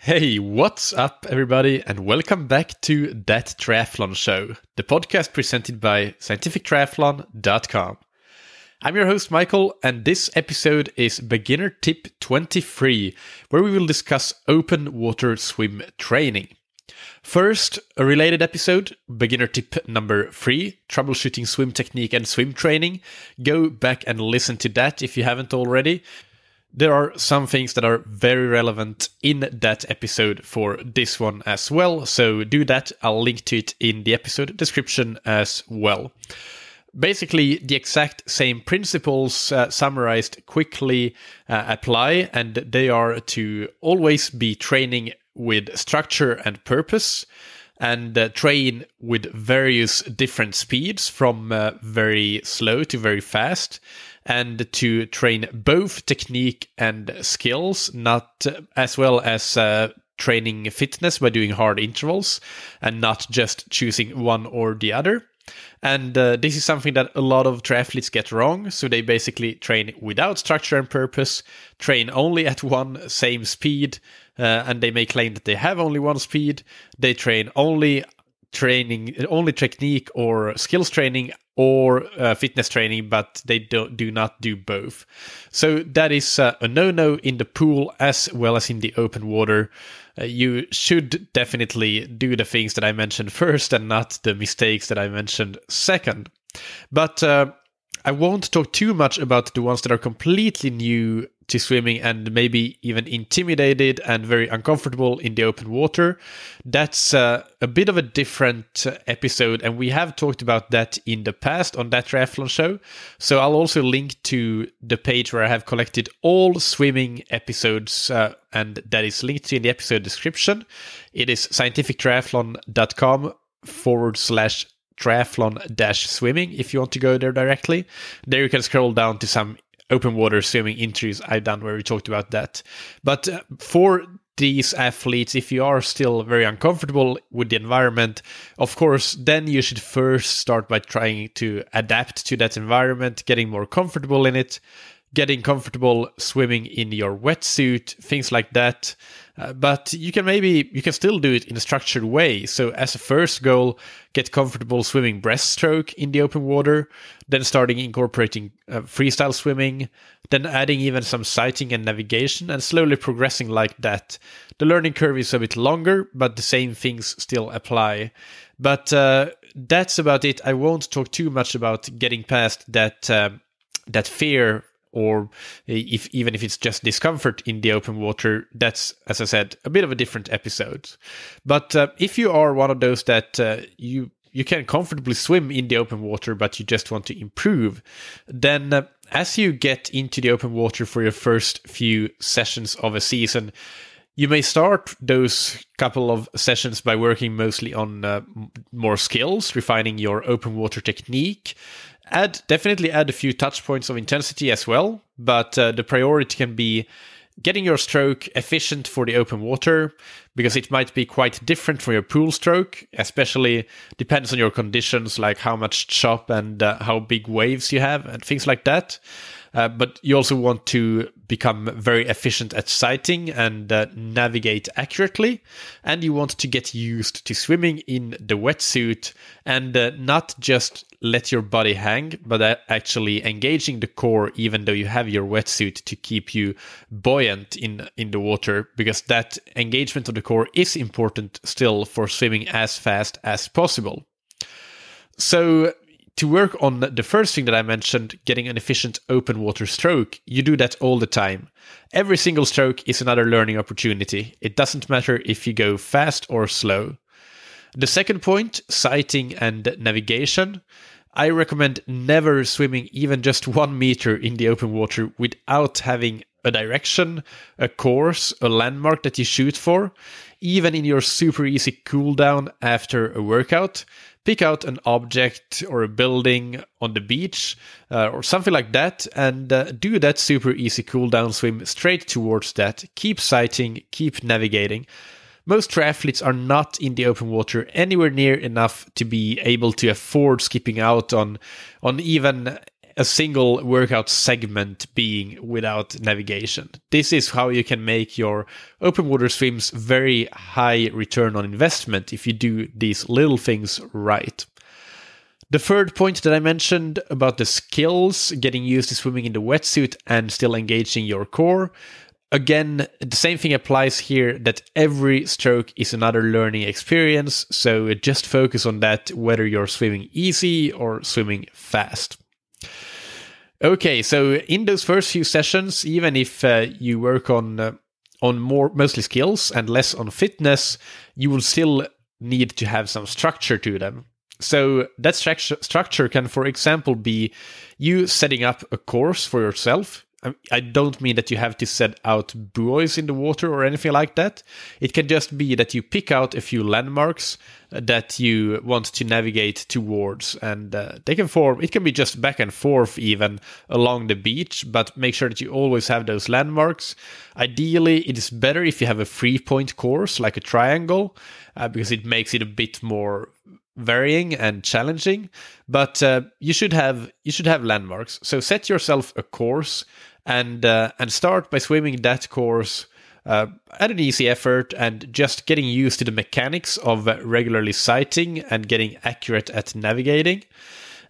Hey, what's up, everybody, and welcome back to That Triathlon Show, the podcast presented by scientifictriathlon.com. I'm your host, Michael, and this episode is Beginner Tip 23, where we will discuss open water swim training. First, a related episode, Beginner Tip number 3, Troubleshooting Swim Technique and Swim Training. Go back and listen to that if you haven't already. There are some things that are very relevant in that episode for this one as well, so do that. I'll link to it in the episode description as well. Basically, the exact same principles summarized quickly apply, and they are to always be training with structure and purpose, and train with various different speeds from very slow to very fast, and to train both technique and skills, not as well as training fitness by doing hard intervals and not just choosing one or the other. And this is something that a lot of triathletes get wrong. So they basically train without structure and purpose, train only at one same speed, and they may claim that they have only one speed. They train only technique or skills training or fitness training, but they do not do both. So that is a no-no in the pool as well as in the open water. You should definitely do the things that I mentioned first and not the mistakes that I mentioned second. But I won't talk too much about the ones that are completely new to swimming and maybe even intimidated and very uncomfortable in the open water. That's a bit of a different episode, and we have talked about that in the past on That Triathlon Show. So I'll also link to the page where I have collected all swimming episodes, and that is linked to in the episode description. It is scientifictriathlon.com/triathlon-swimming if you want to go there directly. There you can scroll down to some open water swimming interviews I've done where we talked about that. But for these athletes, if you are still very uncomfortable with the environment, of course, then you should first start by trying to adapt to that environment, getting more comfortable in it, getting comfortable swimming in your wetsuit, things like that. But you can still do it in a structured way. So as a first goal, get comfortable swimming breaststroke in the open water, then starting incorporating freestyle swimming, then adding even some sighting and navigation, and slowly progressing like that. The learning curve is a bit longer, but the same things still apply. But that's about it. I won't talk too much about getting past that fear, or even if it's just discomfort in the open water. That's, as I said, a bit of a different episode. But if you are one of those that you can comfortably swim in the open water, but you just want to improve, then as you get into the open water for your first few sessions of a season, you may start those couple of sessions by working mostly on more skills, refining your open water technique. Definitely add a few touch points of intensity as well, but the priority can be getting your stroke efficient for the open water, because it might be quite different from your pool stroke, especially depends on your conditions, like how much chop and how big waves you have and things like that. But you also want to become very efficient at sighting and navigate accurately. And you want to get used to swimming in the wetsuit and not just let your body hang, but actually engaging the core even though you have your wetsuit to keep you buoyant in the water, because that engagement of the core is important still for swimming as fast as possible. So to work on the first thing that I mentioned, getting an efficient open water stroke, you do that all the time. Every single stroke is another learning opportunity. It doesn't matter if you go fast or slow. The second point, sighting and navigation. I recommend never swimming even just 1 meter in the open water without having a direction, a course, a landmark that you shoot for. Even in your super easy cool down after a workout, pick out an object or a building on the beach or something like that, and do that super easy cool down swim straight towards that. Keep sighting, keep navigating. Most triathletes are not in the open water anywhere near enough to be able to afford skipping out on even a single workout segment being without navigation. This is how you can make your open water swims very high return on investment if you do these little things right. The third point that I mentioned about the skills, getting used to swimming in the wetsuit and still engaging your core. Again, the same thing applies here, that every stroke is another learning experience, so just focus on that, whether you're swimming easy or swimming fast. Okay, so in those first few sessions, even if you work on mostly skills and less on fitness, you will still need to have some structure to them. So that structure can, for example, be you setting up a course for yourself. I don't mean that you have to set out buoys in the water or anything like that. It can just be that you pick out a few landmarks that you want to navigate towards, and they can form, it can be just back and forth even along the beach, but make sure that you always have those landmarks. Ideally, it is better if you have a 3-point course like a triangle, because it makes it a bit more varying and challenging, but you should have landmarks. So set yourself a course and start by swimming that course at an easy effort and just getting used to the mechanics of regularly sighting and getting accurate at navigating.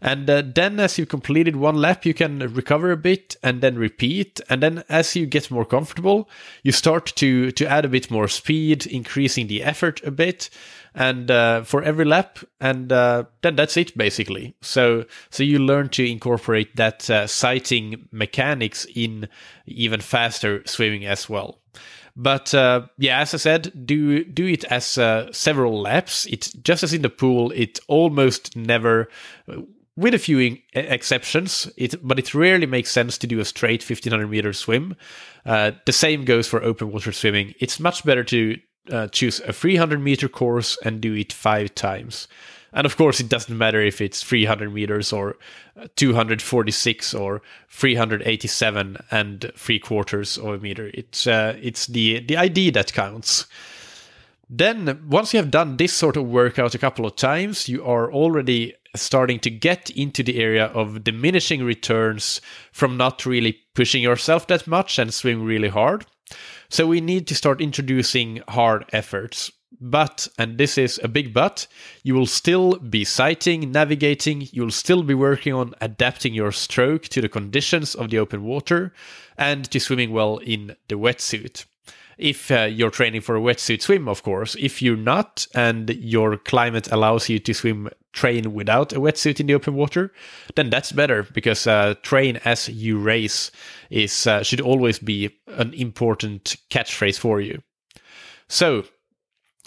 And then as you've completed one lap, you can recover a bit and then repeat. And then as you get more comfortable, you start to add a bit more speed, increasing the effort a bit, and for every lap. And then that's it, basically. So you learn to incorporate that sighting mechanics in even faster swimming as well. But as I said, do it as several laps. It just as in the pool, it almost never, with a few exceptions, but it rarely makes sense to do a straight 1500 meter swim. The same goes for open water swimming. It's much better to choose a 300 meter course and do it 5 times. And of course, it doesn't matter if it's 300 meters or 246 or 387 and 3/4 of a meter. It's the idea that counts. Then, once you have done this sort of workout a couple of times, you are already starting to get into the area of diminishing returns from not really pushing yourself that much and swim really hard. So we need to start introducing hard efforts. But, and this is a big but, you will still be sighting, navigating, you will still be working on adapting your stroke to the conditions of the open water and to swimming well in the wetsuit. If you're training for a wetsuit swim, of course. If you're not, and your climate allows you to train without a wetsuit in the open water, then that's better, because train as you race should always be an important catchphrase for you. So,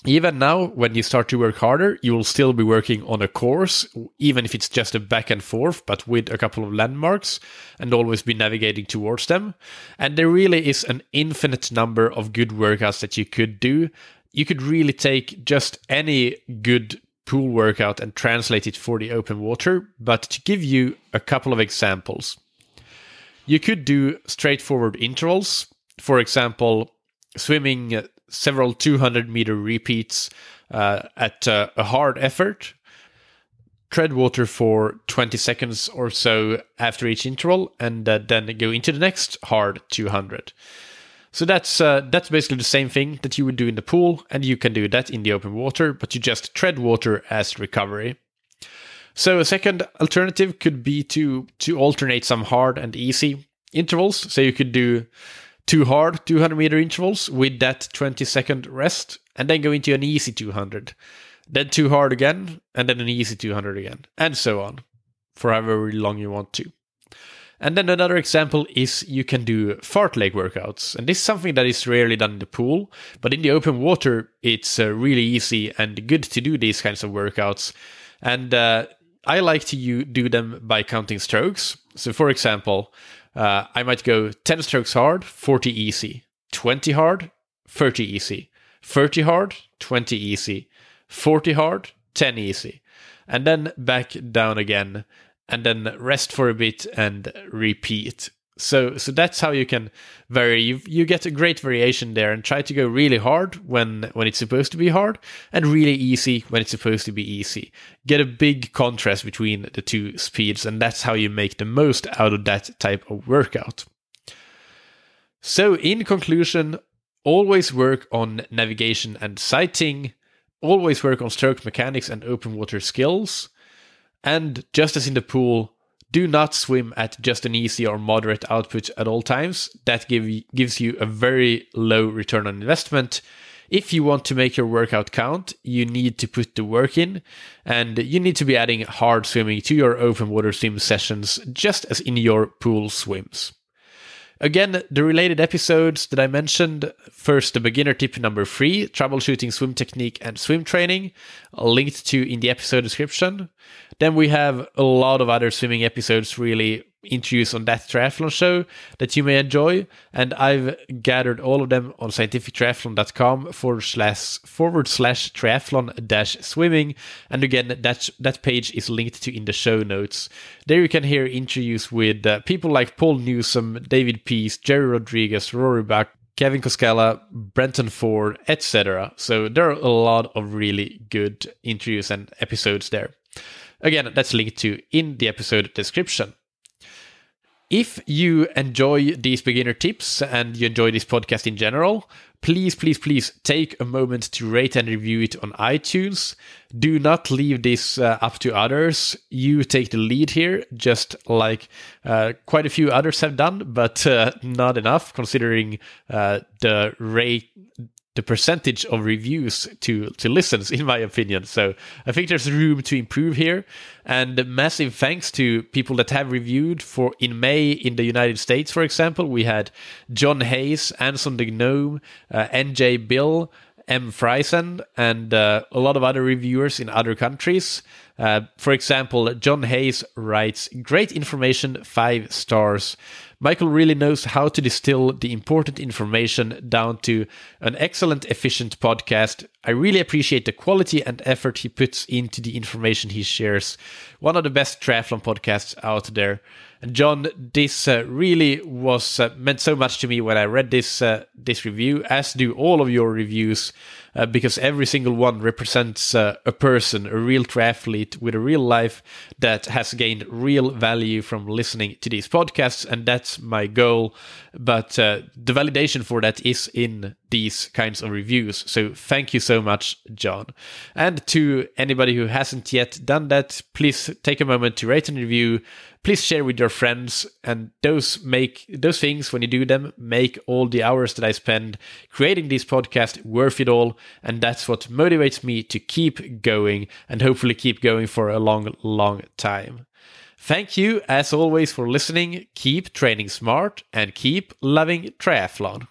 even now, when you start to work harder, you will still be working on a course, even if it's just a back and forth, but with a couple of landmarks, and always be navigating towards them. And there really is an infinite number of good workouts that you could do. You could really take just any good pool workout and translate it for the open water. But to give you a couple of examples, you could do straightforward intervals. For example, swimming several 200-meter repeats at a hard effort. Tread water for 20 seconds or so after each interval, and then go into the next hard 200. So that's basically the same thing that you would do in the pool, and you can do that in the open water, but you just tread water as recovery. So a second alternative could be to alternate some hard and easy intervals. So you could do 2 hard 200-meter intervals with that 20-second rest, and then go into an easy 200. Then 2 hard again, and then an easy 200 again, and so on, for however long you want to. And then another example is you can do fartlek workouts. And this is something that is rarely done in the pool, but in the open water, it's really easy and good to do these kinds of workouts. And I like to do them by counting strokes. So for example, I might go 10 strokes hard, 40 easy, 20 hard, 30 easy, 30 hard, 20 easy, 40 hard, 10 easy, and then back down again, and then rest for a bit and repeat. So that's how you can vary. You get a great variation there, and try to go really hard when it's supposed to be hard, and really easy when it's supposed to be easy. Get a big contrast between the two speeds, and that's how you make the most out of that type of workout. So in conclusion, always work on navigation and sighting, always work on stroke mechanics and open water skills, and just as in the pool, do not swim at just an easy or moderate output at all times. That gives you a very low return on investment. If you want to make your workout count, you need to put the work in, and you need to be adding hard swimming to your open water swim sessions, just as in your pool swims. Again, the related episodes that I mentioned, first the beginner tip number 3, troubleshooting swim technique and swim training, linked to in the episode description. Then we have a lot of other swimming episodes really introduced on that triathlon show that you may enjoy, and I've gathered all of them on scientifictriathlon.com/triathlon-swimming, and again that page is linked to in the show notes. There you can hear interviews with people like Paul Newsome, David Pease, Jerry Rodriguez, Rory Buck, Kevin Koskela, Brenton Ford, etc. So there are a lot of really good interviews and episodes there. Again, that's linked to in the episode description. If you enjoy these beginner tips and you enjoy this podcast in general, please take a moment to rate and review it on iTunes. Do not leave this up to others. You take the lead here, just like quite a few others have done, but not enough considering the percentage of reviews to listens, in my opinion. So I think there's room to improve here. And massive thanks to people that have reviewed. For in May in the United States, for example, we had John Hayes, Anson the Gnome, NJ Bill, M. Friesen, and a lot of other reviewers in other countries. For example, John Hayes writes, "Great information, 5 stars. Michael really knows how to distill the important information down to an excellent, efficient podcast. I really appreciate the quality and effort he puts into the information he shares. One of the best triathlon podcasts out there." And John, this really was meant so much to me when I read this review, as do all of your reviews, because every single one represents a person, a real triathlete with a real life that has gained real value from listening to these podcasts, and that's my goal. But the validation for that is in these kinds of reviews. So thank you so much, John. And to anybody who hasn't yet done that, please take a moment to rate and review. Please share with your friends, and those things, when you do them, make all the hours that I spend creating this podcast worth it all. And that's what motivates me to keep going, and hopefully keep going for a long time. Thank you, as always, for listening. Keep training smart and keep loving triathlon.